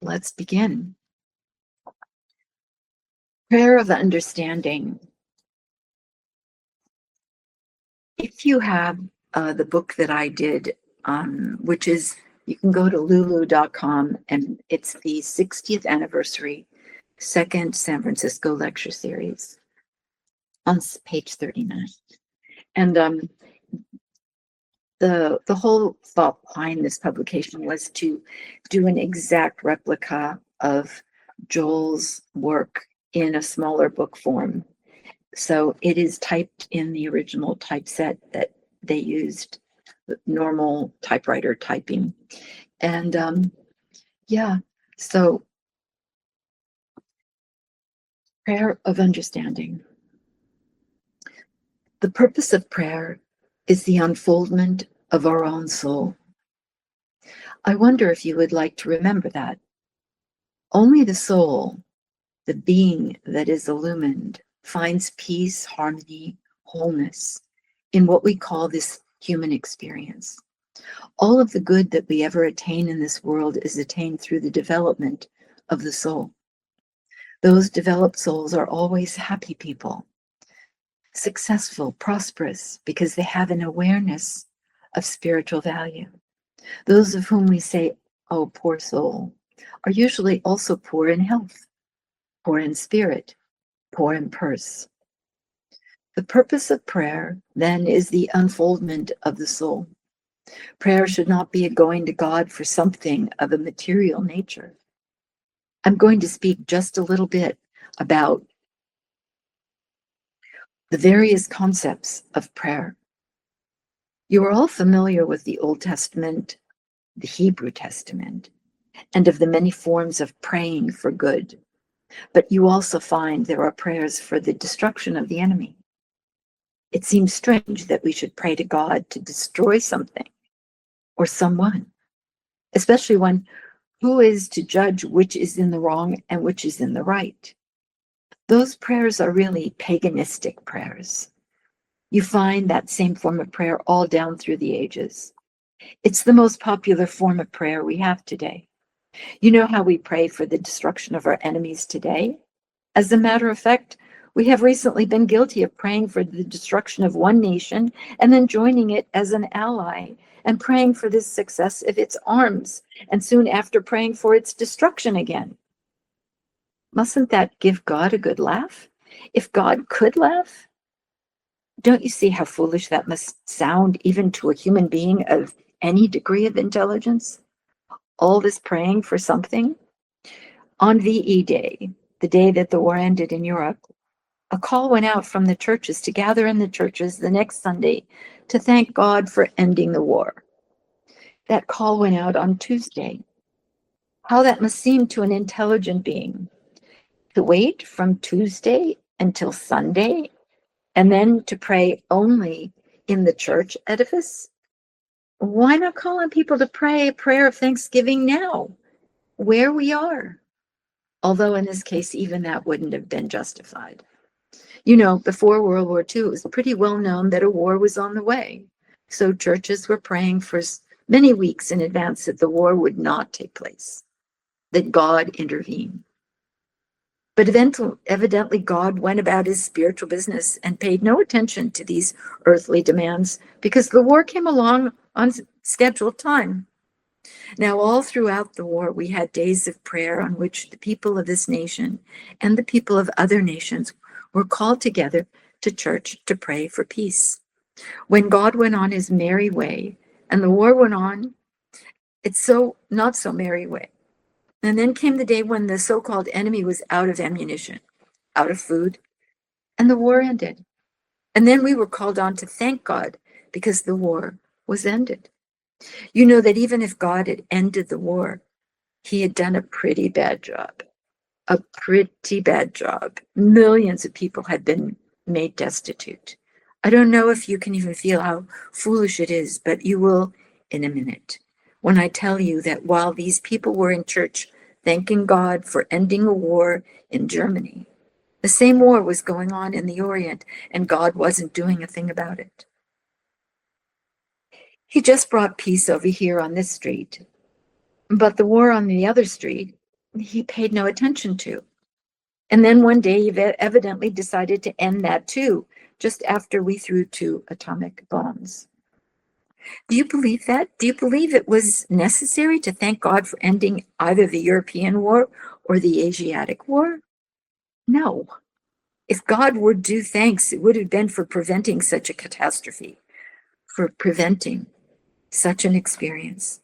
let's begin. Prayer of understanding. If you have the book that I did, which is, you can go to lulu.com, and it's the 60th anniversary second San Francisco lecture series on page 39. And the whole thought behind this publication was to do an exact replica of Joel's work in a smaller book form. So it is typed in the original typeset that they used, normal typewriter typing. And yeah, so prayer of understanding. The purpose of prayer is the unfoldment of our own soul. I wonder if you would like to remember that. Only the soul, the being that is illumined, finds peace, harmony, wholeness in what we call this human experience. All of the good that we ever attain in this world is attained through the development of the soul. Those developed souls are always happy people, successful, prosperous, because they have an awareness of spiritual value. Those of whom we say, oh, poor soul, are usually also poor in health, poor in spirit, poor in purse. The purpose of prayer, then, is the unfoldment of the soul. Prayer should not be a going to God for something of a material nature. I'm going to speak just a little bit about the various concepts of prayer. You are all familiar with the Old Testament, the Hebrew Testament, and of the many forms of praying for good. But you also find there are prayers for the destruction of the enemy. It seems strange that we should pray to God to destroy something or someone, especially when who is to judge which is in the wrong and which is in the right? Those prayers are really paganistic prayers. You find that same form of prayer all down through the ages. It's the most popular form of prayer we have today. You know how we pray for the destruction of our enemies today? As a matter of fact, we have recently been guilty of praying for the destruction of one nation and then joining it as an ally and praying for the success of its arms, and soon after praying for its destruction again. Mustn't that give God a good laugh? If God could laugh, don't you see how foolish that must sound even to a human being of any degree of intelligence? All this praying for something? On VE Day, the day that the war ended in Europe, a call went out from the churches to gather in the churches the next Sunday to thank God for ending the war. That call went out on Tuesday. How that must seem to an intelligent being, to wait from Tuesday until Sunday and then to pray only in the church edifice? Why not call on people to pray a prayer of thanksgiving now, where we are? Although in this case, even that wouldn't have been justified. You know, before World War II, it was pretty well known that a war was on the way. So churches were praying for many weeks in advance that the war would not take place, that God intervene. But evidently, God went about his spiritual business and paid no attention to these earthly demands because the war came along on scheduled time. Now, all throughout the war, we had days of prayer on which the people of this nation and the people of other nations were called together to church to pray for peace. When God went on his merry way and the war went on its not so merry way. And then came the day when the so-called enemy was out of ammunition, out of food, and the war ended. And then we were called on to thank God because the war was ended. You know that even if God had ended the war, he had done a pretty bad job. A pretty bad job. Millions of people had been made destitute. I don't know if you can even feel how foolish it is, but you will in a minute when I tell you that while these people were in church thanking God for ending a war in Germany, the same war was going on in the Orient, and God wasn't doing a thing about it. He just brought peace over here on this street, but the war on the other street he paid no attention to. And then one day he evidently decided to end that too, just after we threw 2 atomic bombs. Do you believe that? Do you believe it was necessary to thank God for ending either the European war or the Asiatic war? No. If God were due thanks, it would have been for preventing such a catastrophe, for preventing such an experience.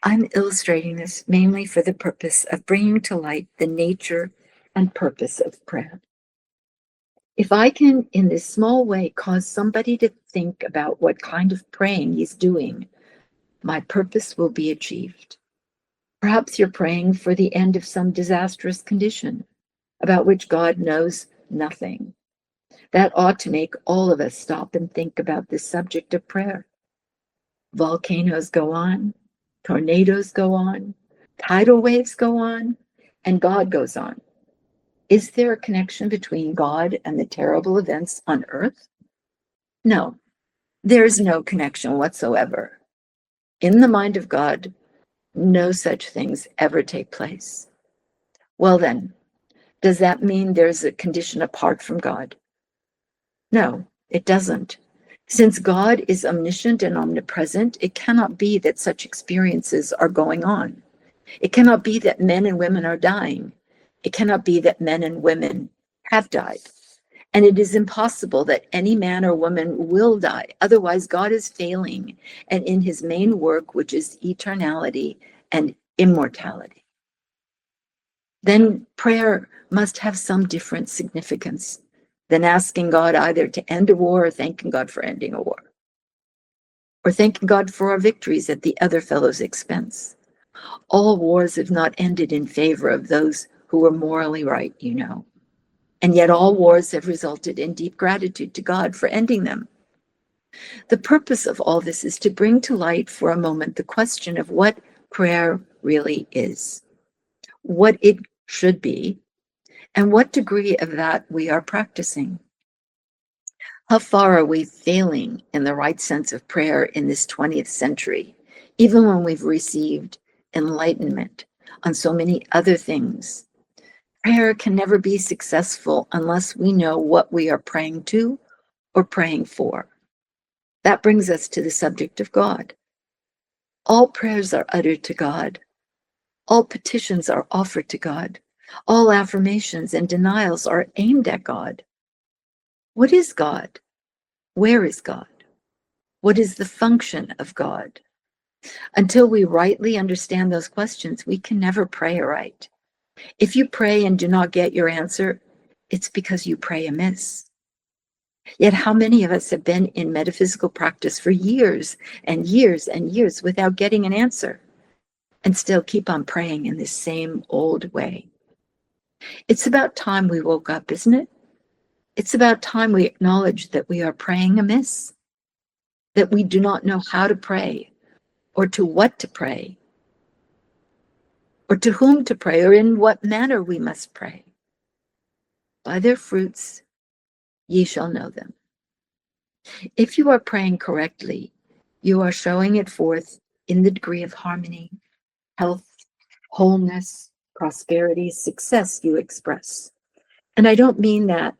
I'm illustrating this mainly for the purpose of bringing to light the nature and purpose of prayer. If I can, in this small way, cause somebody to think about what kind of praying he's doing, my purpose will be achieved. Perhaps you're praying for the end of some disastrous condition about which God knows nothing. That ought to make all of us stop and think about this subject of prayer. Volcanoes go on, tornadoes go on, tidal waves go on, and God goes on. Is there a connection between God and the terrible events on earth? No, there's no connection whatsoever. In the mind of God, no such things ever take place. Well then, does that mean there's a condition apart from God? No, it doesn't. Since God is omniscient and omnipresent, it cannot be that such experiences are going on. It cannot be that men and women are dying. It cannot be that men and women have died. And it is impossible that any man or woman will die. Otherwise, God is failing and in his main work, which is eternality and immortality. Then prayer must have some different significance than asking God either to end a war or thanking God for ending a war, or thanking God for our victories at the other fellow's expense. All wars have not ended in favor of those who were morally right, you know. And yet all wars have resulted in deep gratitude to God for ending them. The purpose of all this is to bring to light for a moment the question of what prayer really is, what it should be, and what degree of that we are practicing. How far are we failing in the right sense of prayer in this 20th century, even when we've received enlightenment on so many other things? Prayer can never be successful unless we know what we are praying to or praying for. That brings us to the subject of God. All prayers are uttered to God. All petitions are offered to God. All affirmations and denials are aimed at God. What is God? Where is God? What is the function of God? Until we rightly understand those questions, we can never pray right. If you pray and do not get your answer, it's because you pray amiss. Yet how many of us have been in metaphysical practice for years and years and years without getting an answer and still keep on praying in this same old way? It's about time we woke up, isn't it? It's about time we acknowledge that we are praying amiss, that we do not know how to pray or to what to pray or to whom to pray or in what manner we must pray. By their fruits ye shall know them. If you are praying correctly, you are showing it forth in the degree of harmony, health, wholeness, prosperity, success you express. And I don't mean that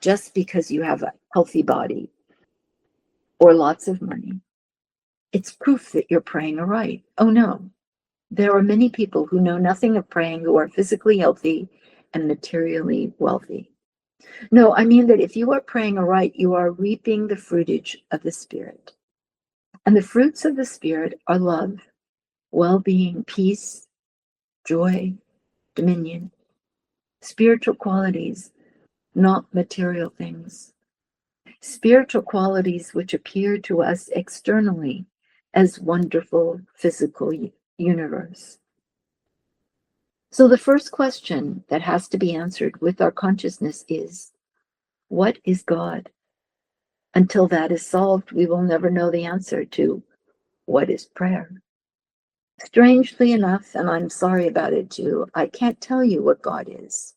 just because you have a healthy body or lots of money. It's proof that you're praying aright. Oh no, there are many people who know nothing of praying who are physically healthy and materially wealthy. No, I mean that if you are praying aright, you are reaping the fruitage of the Spirit. And the fruits of the Spirit are love, well-being, peace, joy, dominion, spiritual qualities, not material things. Spiritual qualities which appear to us externally as wonderful physical universe. So the first question that has to be answered with our consciousness is, what is God? Until that is solved, we will never know the answer to what is prayer. Strangely enough, and I'm sorry about it too, I can't tell you what God is.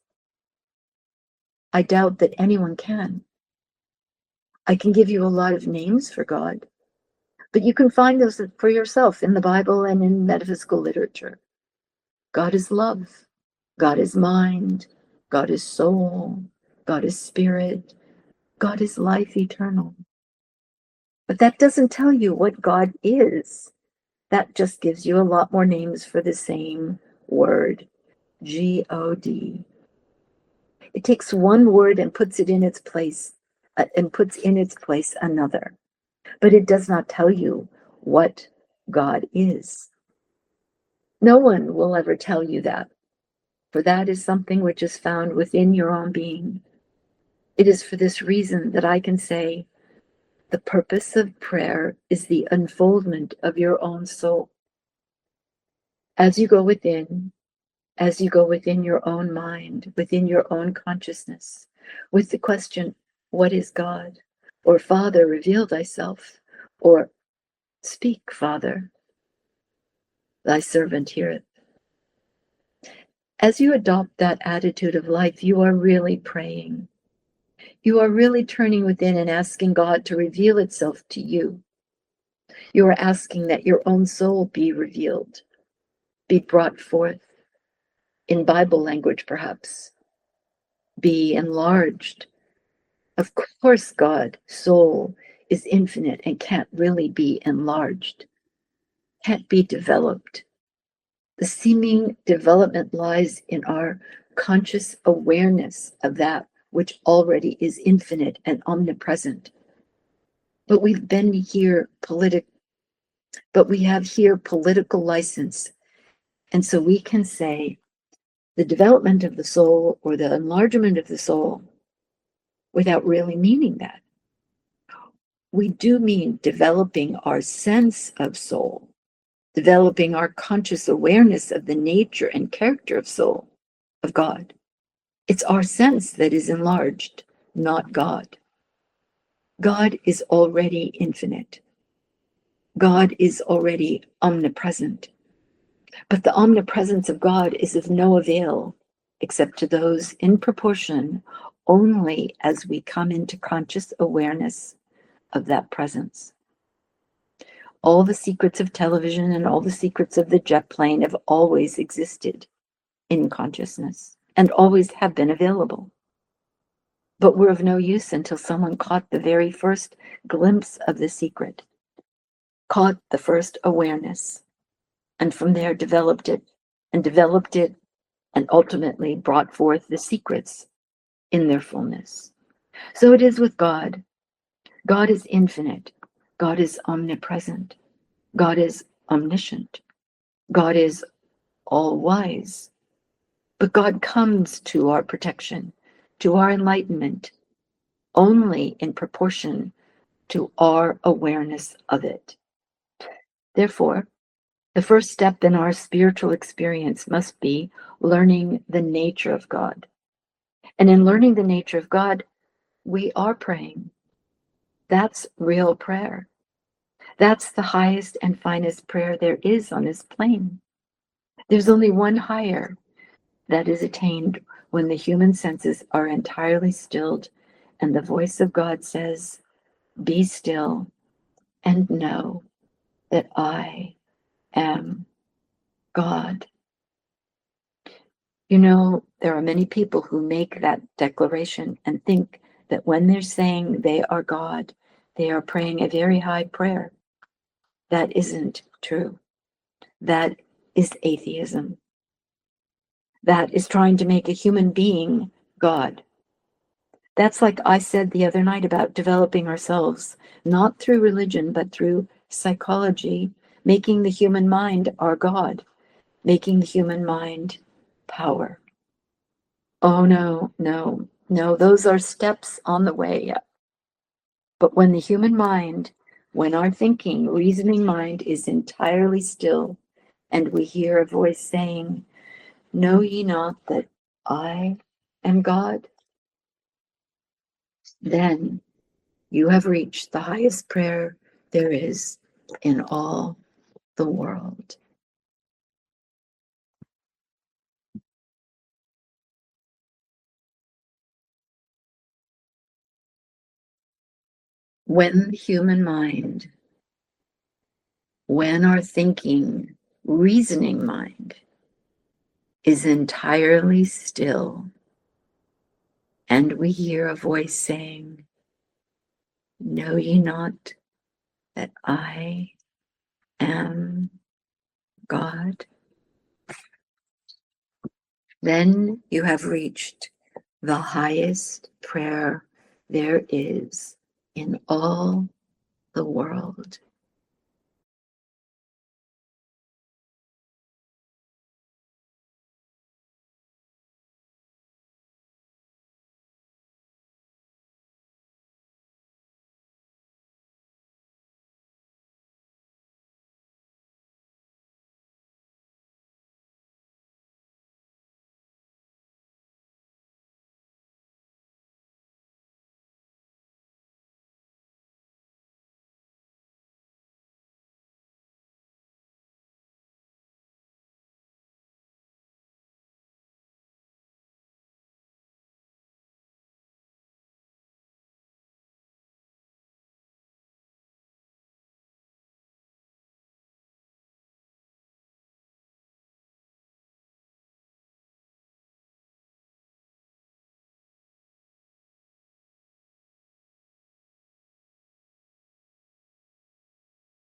I doubt that anyone can. I can give you a lot of names for God, but you can find those for yourself in the Bible and in metaphysical literature. God is love. God is mind. God is soul. God is spirit. God is life eternal. But that doesn't tell you what God is. That just gives you a lot more names for the same word, God. It takes one word and puts it in its place, another. But it does not tell you what God is. No one will ever tell you that, for that is something which is found within your own being. It is for this reason that I can say the purpose of prayer is the unfoldment of your own soul. As you go within, as you go within your own mind, within your own consciousness, with the question, what is God? Or Father, reveal thyself. Or speak, Father, thy servant heareth. As you adopt that attitude of life, you are really praying. You are really turning within and asking God to reveal itself to you. You are asking that your own soul be revealed, be brought forth, in Bible language perhaps, be enlarged. Of course, God, soul, is infinite and can't really be enlarged, can't be developed. The seeming development lies in our conscious awareness of that which already is infinite and omnipresent. But we have here political license. And so we can say the development of the soul or the enlargement of the soul without really meaning that. We do mean developing our sense of soul, developing our conscious awareness of the nature and character of soul, of God. It's our sense that is enlarged, not God. God is already infinite. God is already omnipresent. But the omnipresence of God is of no avail except to those in proportion only as we come into conscious awareness of that presence. All the secrets of television and all the secrets of the jet plane have always existed in consciousness and always have been available. But were of no use until someone caught the very first glimpse of the secret, caught the first awareness, and from there developed it, and ultimately brought forth the secrets in their fullness. So it is with God. God is infinite. God is omnipresent. God is omniscient. God is all wise. But God comes to our protection, to our enlightenment, only in proportion to our awareness of it. Therefore, the first step in our spiritual experience must be learning the nature of God. And in learning the nature of God, we are praying. That's real prayer. That's the highest and finest prayer there is on this plane. There's only one higher that is attained when the human senses are entirely stilled and the voice of God says, be still and know that I am God. You know, there are many people who make that declaration and think that when they're saying they are God, they are praying a very high prayer. That isn't true. That is atheism. That is trying to make a human being God. That's like I said the other night about developing ourselves, not through religion, but through psychology, making the human mind our God, making the human mind power. Oh, no, no, no, those are steps on the way. But when the human mind, when our thinking, reasoning mind is entirely still, and we hear a voice saying, know ye not that I am God? Then you have reached the highest prayer there is in all the world. When the human mind, when our thinking, reasoning mind is entirely still, and we hear a voice saying, "Know ye not that I am God?" Then you have reached the highest prayer there is in all the world.